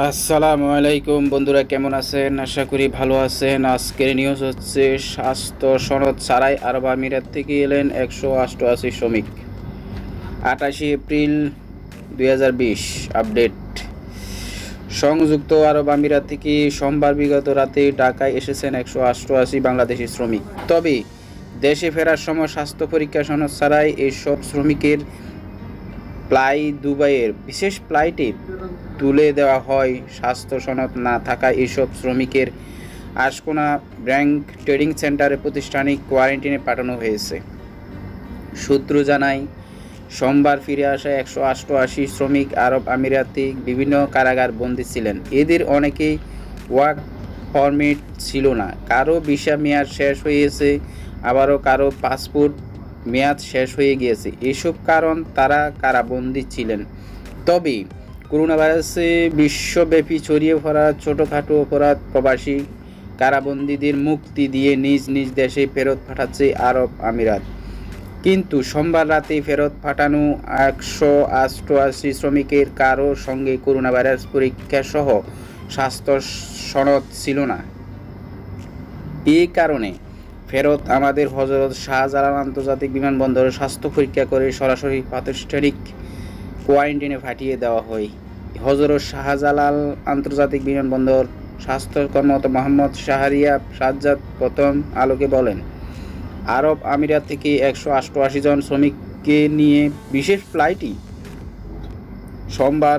আসসালামু আলাইকুম বন্ধুরা, কেমন আছেন? আশা করি ভালো আছেন। আজকের নিউজ হচ্ছে স্বাস্থ্য সনদ ছাড়াই আরব আমিরাত থেকে এলেন 188 শ্রমিক। 28 এপ্রিল 2020 আপডেট। সংযুক্ত আরব আমিরাত থেকে সোমবার বিগত রাতে ঢাকায় এসেছেন 188 বাংলাদেশি শ্রমিক। তবে দেশে ফেরার সময় স্বাস্থ্য পরীক্ষা সনদ ছাড়াই এইসব শ্রমিকের দুবাইয়ের বিশেষ ফ্লাইটে তুলে দেওয়া হয়। স্বাস্থ্য সনদ না থাকা এসব শ্রমিকের আশকোনা ব্যাংক ট্রেডিং সেন্টারে প্রাতিষ্ঠানিক কোয়ারেন্টাইনে পাঠানো হয়েছে। সূত্র জানায়, সোমবার ফিরে আসা 188 শ্রমিক আরব আমিরাতে বিভিন্ন কারাগার বন্দী ছিলেন। এদের অনেকেই ওয়ার্ক পারমিট ছিল না, কারো ভিসা মেয়াদ শেষ হয়েছে, আবারও কারো পাসপোর্ট মেয়াদ শেষ হয়ে গিয়েছে। এসব কারণ তারা কারাবন্দী ছিলেন। তবে করোনা ভাইরাসে বিশ্বব্যাপী ছড়িয়ে পড়া ছোটোখাটো অপরাধ প্রবাসী কারাবন্দীদের মুক্তি দিয়ে নিজ নিজ দেশে ফেরত পাঠাচ্ছে আরব আমিরাত। কিন্তু সোমবার রাতে ফেরত পাঠানো 188 শ্রমিকের কারো সঙ্গে করোনা ভাইরাস পরীক্ষা সহ স্বাস্থ্য সনদ ছিল না। এই কারণে ফেরত আমাদের হযরত শাহজালাল আন্তর্জাতিক বিমানবন্দরে স্বাস্থ্য পরীক্ষা করে সরাসরি প্রাতিষ্ঠানিক কোয়ারেন্টাইনে পাঠিয়ে দেওয়া হয়। হযরত শাহজালাল আন্তর্জাতিক বিমানবন্দর স্বাস্থ্য কর্মকর্তা মোহাম্মদ শাহরিয়া সাজ্জাদ প্রথম আলোকে বলেন, আরব আমিরাত থেকে 188 জন শ্রমিককে নিয়ে বিশেষ ফ্লাইটটি সোমবার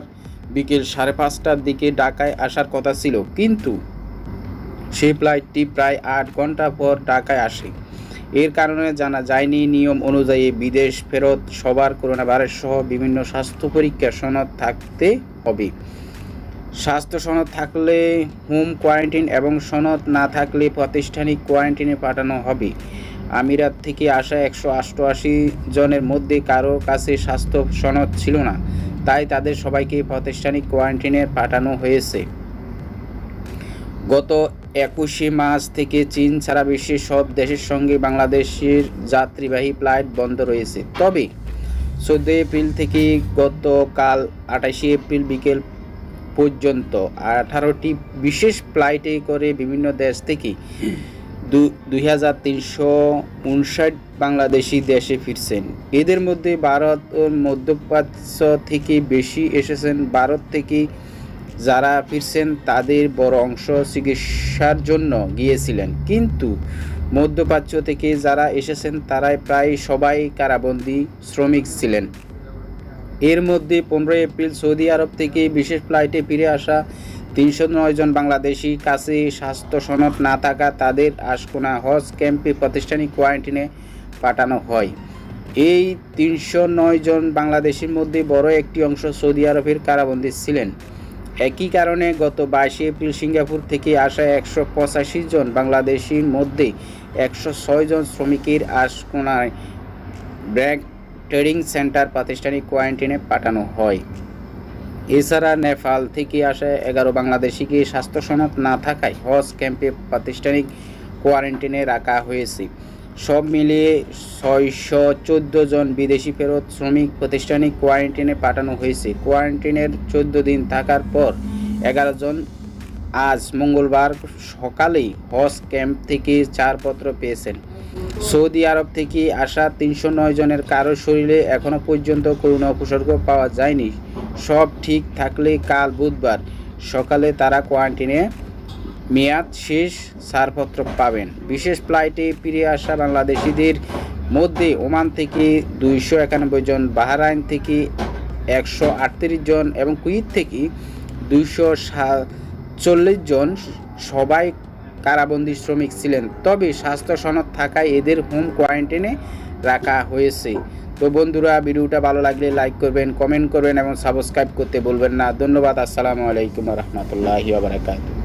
বিকেল 5:30টার দিকে ঢাকায় আসার কথা ছিল, কিন্তু সেই ফ্লাইটটি প্রায় 8 ঘন্টা পর ঢাকায় আসে। এর কারণে জানা যায়নি। নিয়ম অনুযায়ী বিদেশ ফেরত সবার করোনা ভাইরাস সহ বিভিন্ন স্বাস্থ্য পরীক্ষার সনদ থাকতে হবে। স্বাস্থ্য সনদ থাকলে হোম কোয়ারেন্টাইন এবং সনদ না থাকলে প্রাতিষ্ঠানিক কোয়ারেন্টাইনে পাঠানো হবে। আমিরাত থেকে আসা 188 জনের মধ্যে কারো কাছে স্বাস্থ্য সনদ ছিল না, তাই তাদের সবাইকে প্রাতিষ্ঠানিক কোয়ারেন্টাইনে পাঠানো হয়েছে। গত 21শে মার্চ থেকে চীন ছাড়া বিশ্বের সব দেশের সঙ্গে বাংলাদেশের যাত্রীবাহী ফ্লাইট বন্ধ রয়েছে। তবে 14 এপ্রিল থেকে গতকাল 28 এপ্রিল বিকেল পর্যন্ত 18টি বিশেষ ফ্লাইটে করে বিভিন্ন দেশ থেকে 2359 বাংলাদেশি দেশে ফিরছেন। এদের মধ্যে ভারত ও মধ্যপ্রাচ্য থেকে বেশি এসেছেন। ভারত থেকে যারা ফিরছেন তাদের বড় অংশ চিকিৎসার জন্য গিয়েছিলেন, কিন্তু মধ্যপ্রাচ্য থেকে যারা এসেছেন তারাই প্রায় সবাই কারাবন্দী শ্রমিক ছিলেন। এর মধ্যে 15 এপ্রিল সৌদি আরব থেকে বিশেষ ফ্লাইটে ফিরে আসা 309 জন বাংলাদেশি কাছে স্বাস্থ্য সনদ না থাকা তাদের আশকোনা হজ ক্যাম্পে প্রাতিষ্ঠানিক কোয়ারেন্টাইনে পাঠানো হয়। এই 309 জন বাংলাদেশির মধ্যে বড় একটি অংশ সৌদি আরবের কারাবন্দী ছিলেন। একই কারণে গত 22 এপ্রিল সিঙ্গাপুর থেকে আসা 185 জন বাংলাদেশির মধ্যে 106 জন শ্রমিকের আশকোনায় ব্যাংক ট্রেডিং সেন্টার প্রাতিষ্ঠানিক কোয়ারেন্টাইনে পাঠানো হয়। এছাড়া নেপাল থেকে আসা 11 বাংলাদেশিকে স্বাস্থ্য সনদ না থাকায় হজ ক্যাম্পে প্রাতিষ্ঠানিক কোয়ারেন্টাইনে রাখা হয়েছে। সব মিলিয়ে 614 জন বিদেশি ফেরত শ্রমিক প্রাতিষ্ঠানিক কোয়ারেন্টাইনে পাঠানো হয়েছে। কোয়ারেন্টাইনের 14 দিন থাকার পর 11 জন আজ মঙ্গলবার সকালেই হজ ক্যাম্প থেকে ছাড়পত্র পেয়েছেন। সৌদি আরব থেকে আসা 309 জনের কারো শরীরে এখনও পর্যন্ত করোনা উপসর্গ পাওয়া যায়নি। সব ঠিক থাকলে কাল বুধবার সকালে তারা কোয়ারেন্টাইনে মেয়াদ শেষ ছাড়পত্র পাবেন। বিশেষ ফ্লাইটে ফিরে আসা বাংলাদেশিদের মধ্যে ওমান থেকে 291 জন, বাহরাইন থেকে 138 জন এবং কুয়েত থেকে 240 জন সবাই কারাবন্দী শ্রমিক ছিলেন। তবে স্বাস্থ্য সনদ থাকায় এদের হোম কোয়ারেন্টাইনে রাখা হয়েছে। তো বন্ধুরা, ভিডিওটা ভালো লাগলে লাইক করবেন, কমেন্ট করবেন এবং সাবস্ক্রাইব করতে বলবেন না। ধন্যবাদ। আসসালামু আলাইকুম ওয়া রাহমাতুল্লাহি ওয়া বারাকাতুহু।